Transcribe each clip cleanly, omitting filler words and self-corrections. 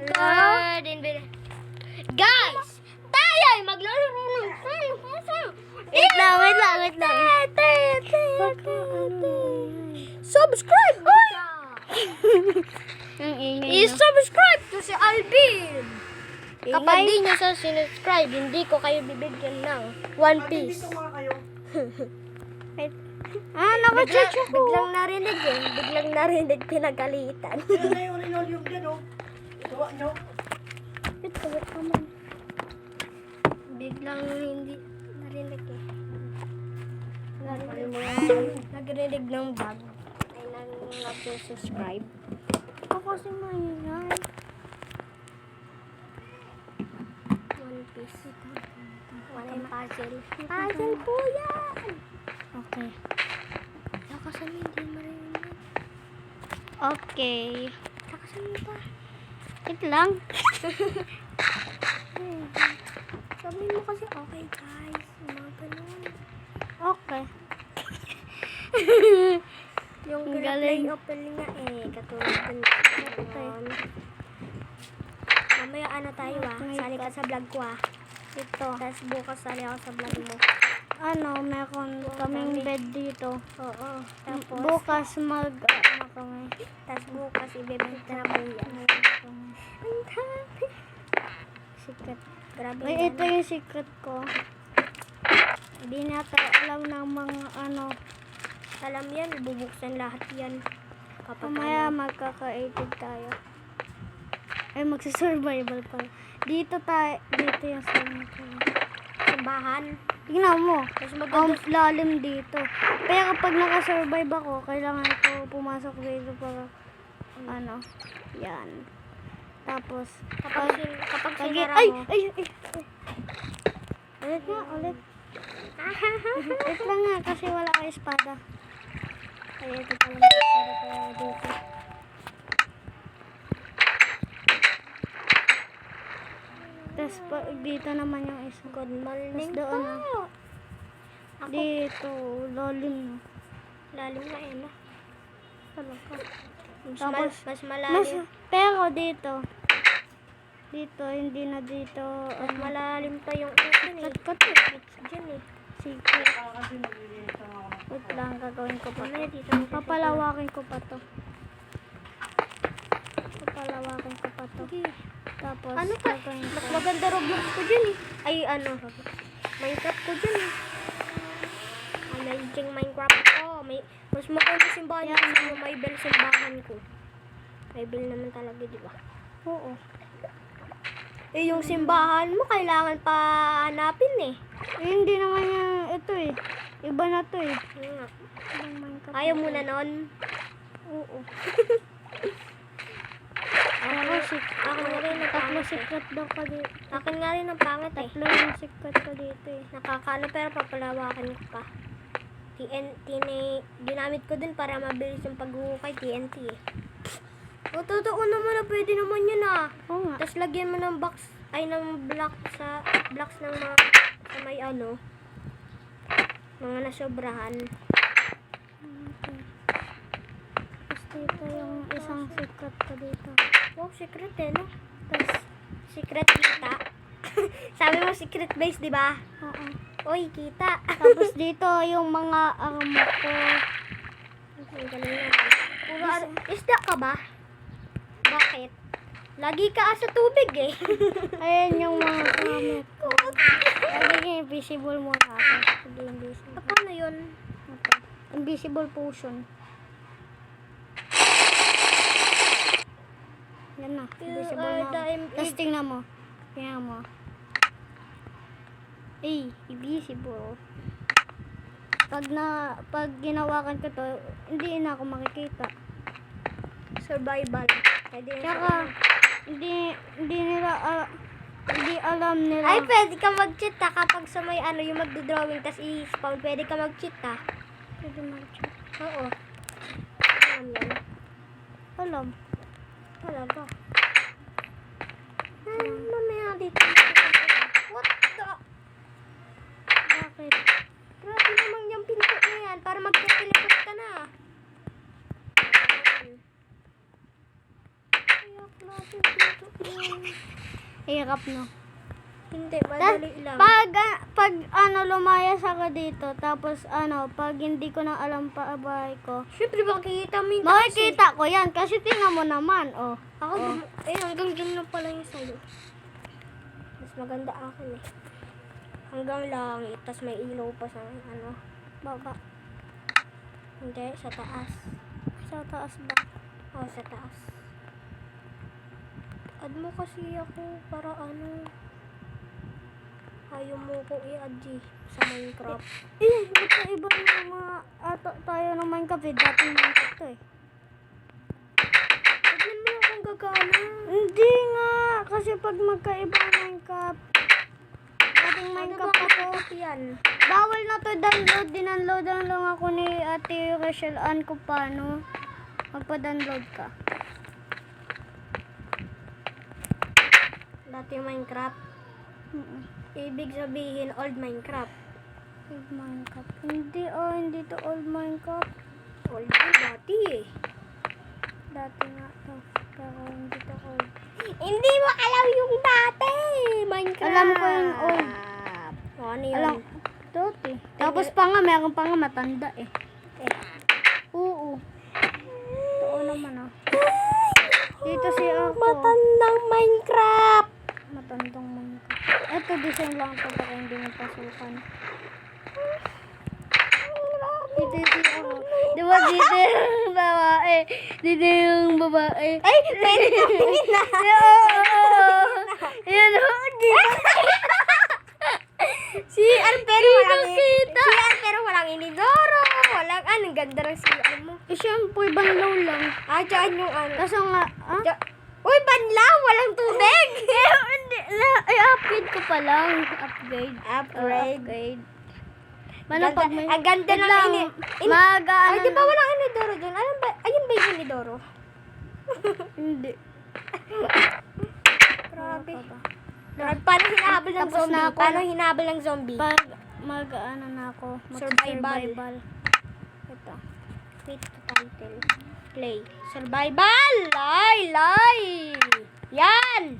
record in video. Guys, tayo ay maglaro ng Wait lang. Subscribe! Ang ingay na. I-subscribe to si Alvin! Kapag Ingay. di nyo sa sinuscribe, hindi ko kayo bibigyan ng One Piece. Naka-check ako. Biglang narinig pinagalitan. Wait naman. Biglang hindi narinig eh. Nagrinig ng bag. Ay nag-subscribe. Ako kasi maingay. One Piece. Wala yung puzzle. Puzzle po yan. Okay. Lakasan mo, hindi marinig. Okay. Lakasan mo pa. Wait lang. Sabihin mo kasi, okay guys. Mga ganun. Okay. Yung Ang galing galing. open nga eh. Katulad dun. Ganun. Mamaya ano tayo sali ka sa vlog ko Ito. Tapos bukas sali ako sa vlog mo. Meron kaming bed dito. Oo. Tapos, Bukas kami. tapos bukas ibebenta na po yan. Secret. Grabe Ay, yan. ito yung secret ko. Hindi natin alam ng mga Alam yan, bubuksan lahat yan. Kapag Mamaya ano. magkaka-80 tayo. Ay, magsa-survival pa. Dito yung Simbahan. Tingnan mo. Tapos Ang maganda. lalim dito. Kaya kapag nakasurvive ako, kailangan ko pumasok dito para yan. Tapos, Kapag sinara ay! mo. Ulit. Wait lang nga, kasi wala kang espada. Ay, ito pala may espada kaya dito. Tapos, dito naman yung isa. Good morning Tapos doon po. Ako, Dito, lalim. lalim na eh, no? Talaga. Mas, Tapos, mas malalim. Pero dito, hindi na dito. Mas malalim pa yung ocean eh. Kat It's dyan eh. Sige. Wait lang, gagawin ko pa. Mamaya dito. Papalawakin ko pa to. Papalawakin ko pa to. Sige. Tapos, Ano pa? gagawin Mas ko. maganda Roblox ko dyan eh. Ay, ano? Minecraft ko dyan eh. Amazing Minecraft ko. Mas maganda simbahan Yan. kasi may bell simbahan ko. May bell naman talaga, di ba? Oo. Eh, yung simbahan mo, kailangan pa hanapin eh. Hindi naman yan, ito eh. Iba na to eh. Yun nga. Ibang Minecraft Ayaw na mo to. na nun. Oo. Akin nga rin ang Tatlo pangit eh. secret daw ka dito. Akin nga rin ang pangit eh. Tatlo yung secret ko dito eh. Nakakaano pero papalawakan ko pa. Ginamit ko din para mabilis yung paghuhukay TNT eh. O, totoo naman na pwede naman yun ah. Oo nga. Tapos lagyan mo ng ng blocks ng mga sa may mga nasobrahan. Okay. Tapos dito yung isang secret ko dito. Wow, secret eh no? Tapos, Secret kita. Sabi mo secret base, di ba? oo. Oy, kita. Tapos dito yung mga armor ko. Ang galing na. Puro isda ka ba? Bakit? Lagi ka sa tubig eh. Ayan yung mga armor ko. Laging invisible muna ako. Sige, invisible. Paano yun? Okay. Invisible potion. Yan na. Invisible na. Tapos tingnan mo. Tingnan mo. Invisible. Pag ginawakan ko to, hindi na ako makikita. Survival. Pwede na Tsaka, hindi alam nila. Ay, pwede ka mag-cheat kapag sa may yung magdodrawing tas i-spawn. Pwede ka mag-cheat Pwede mag-check. Oo. Alam yan. Alam. Talaga. Mamaya dito. What the? Bakit? Grabe naman yung pinto na yan. Para magpapilipot ka na. Kaya klase pinto. Hirap, no? Hindi, madali lang. Pag lumayas ako dito, tapos pag hindi ko na alam pa bahay ko, Siyempre, makikita mo yung taas eh. makikita ko yan, kasi tingnan mo naman, oh. Ako, hanggang dyan na pala yung sa'yo. Mas maganda akin eh. Hanggang langit, tas may ilaw pa sa Baba. Hindi, sa taas. Sa taas ba? Oo, sa taas. Add mo kasi ako para ayaw mo ko i-add sa Minecraft. Iba yung mga tayo ng Minecraft eh. Dating Minecraft to eh. Tignan mo akong gagana. Hindi nga. Kasi pag magkaiba ang Minecraft, dating Minecraft ako. Yan. Bawal na to download. Dinunloadan lang ako ni Ate Rachel Ann kung paano magpa-download ka. Dati Minecraft. Ibig sabihin, old Minecraft. Old Minecraft. Hindi to old Minecraft. Old yun dati eh. Dati nga to. Pero hindi to old. Hindi mo alam yung dati. Minecraft. Alam ko yung old. Ano yun? Alam, dati. Tapos meron pa nga matanda eh. Oo. Totoo naman ah. Dito si ako. Matandang Minecraft. Matandang Minecraft. Ito, design lang ito baka hindi mo pasukan. Dito si ako. Diba dito yung babae? Dito yung babae. Ay, pwede namin na. Yan o. CR pero walang kita. CR pero walang inidoro. Walang ang ganda ng CR mo. Eh, syempre, banlaw lang. Dyan yung Kaso nga, Uy, banlaw! Walang tubig! Hindi. I-upgrade ko pa lang. Upgrade. Upgrade. Paano pag may... Ang ganda Wait ng lang. Ay, di ba walang inidoro dun? Ayun ba yung inidoro? Hindi. Grabe. Paano hinahabol ng Tapos na zombie? ako. Paano hinahabol ng zombie? Pag na ako. Survival. Ito. Wait to title. Play. Survival! Lay! Yan!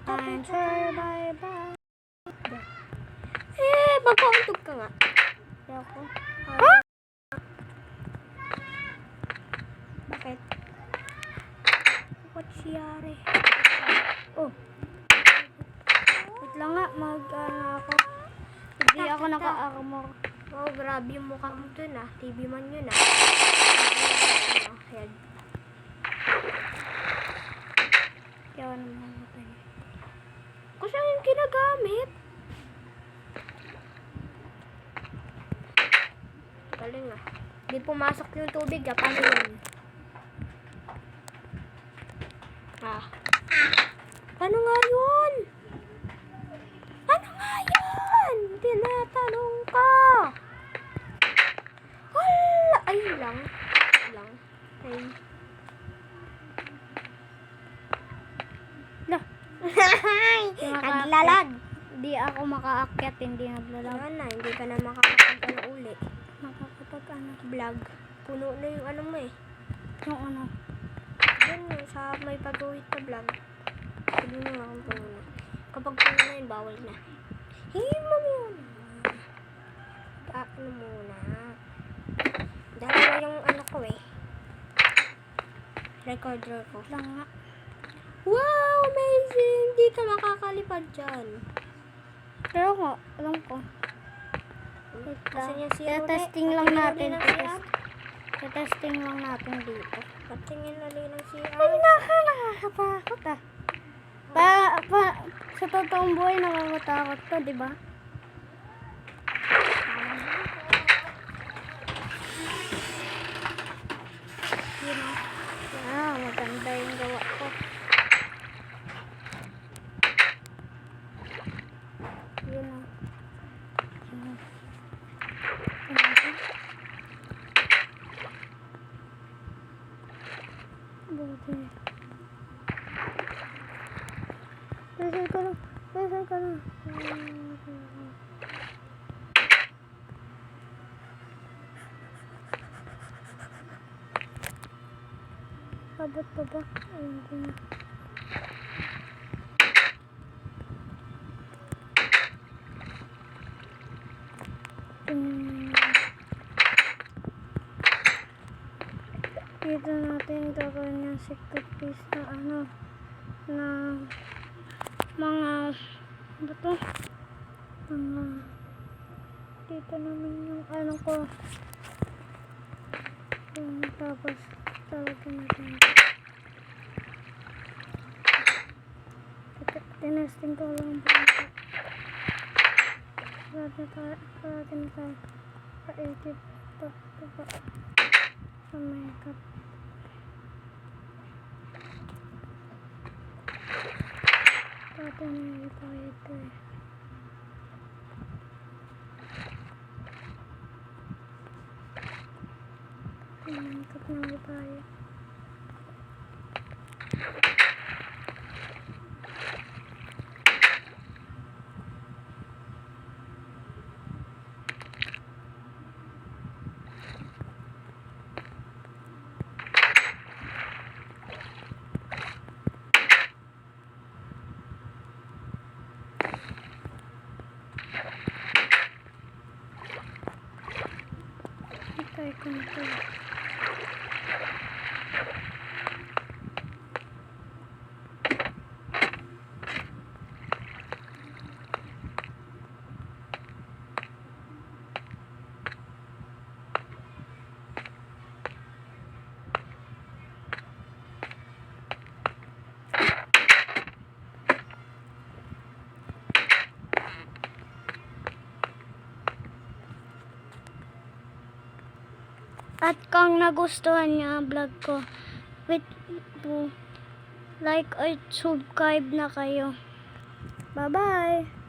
I'm survival. Magpauntog ka nga. Ako. Bakit? What's yari? Oh. Wait lang nga. Ako. Hindi ako naka-armor. Oh, grabe yung mukha mo dun ah. TV man yun ah. Head. Kaya naman natin. Kasi yung ginagamit. Galing ah. Di pumasok yung tubig ah. Paano yun? Paano nga yun? Ano nga yun? Tinatanong ka. Hala! Ayun lang. Ay. Lah. Naglalag. Hindi ako makaakyat. Hindi naglalag. Wala na, hindi ka na makakapag uli. Makakapag Vlog. Puno na yung ano mo eh. Yung ano. Yan sa may pag-uwit na vlog. Puno na akong puno na. Kapag puno na yun, bawal na. Hingin mo muna. Ano muna. Dalawa yung ano ko eh. Recorder ko. Lang nga. Wow! Amazing! Hindi ka makakalipad dyan. Pero nga, alam ko. Kasi niya si Testing lang natin. Testing lang natin dito. Patingin ulit ng CR. Ay, nakakatakot ah. Sa totoong buhay, nakakatakot to, di ba? Yun ah. Maganda yung gawa ko. Yun ah. Buti. Pasal ka na. Abot pa ba? Ayun ko na. Dito natin gagawin yung secret piece na ano, na mga, ano to? Mga, dito naman yung ano ko. Tapos, talagyan natin. Tinesting ko lang po. Parati na tayo. Pa-80 pa. Sa makeup. Parati na yung tayo ito eh. Makeup na yung tayo. Try ko na ito. At kung nagustuhan niyo ang vlog ko, like or subscribe na kayo. Bye-bye!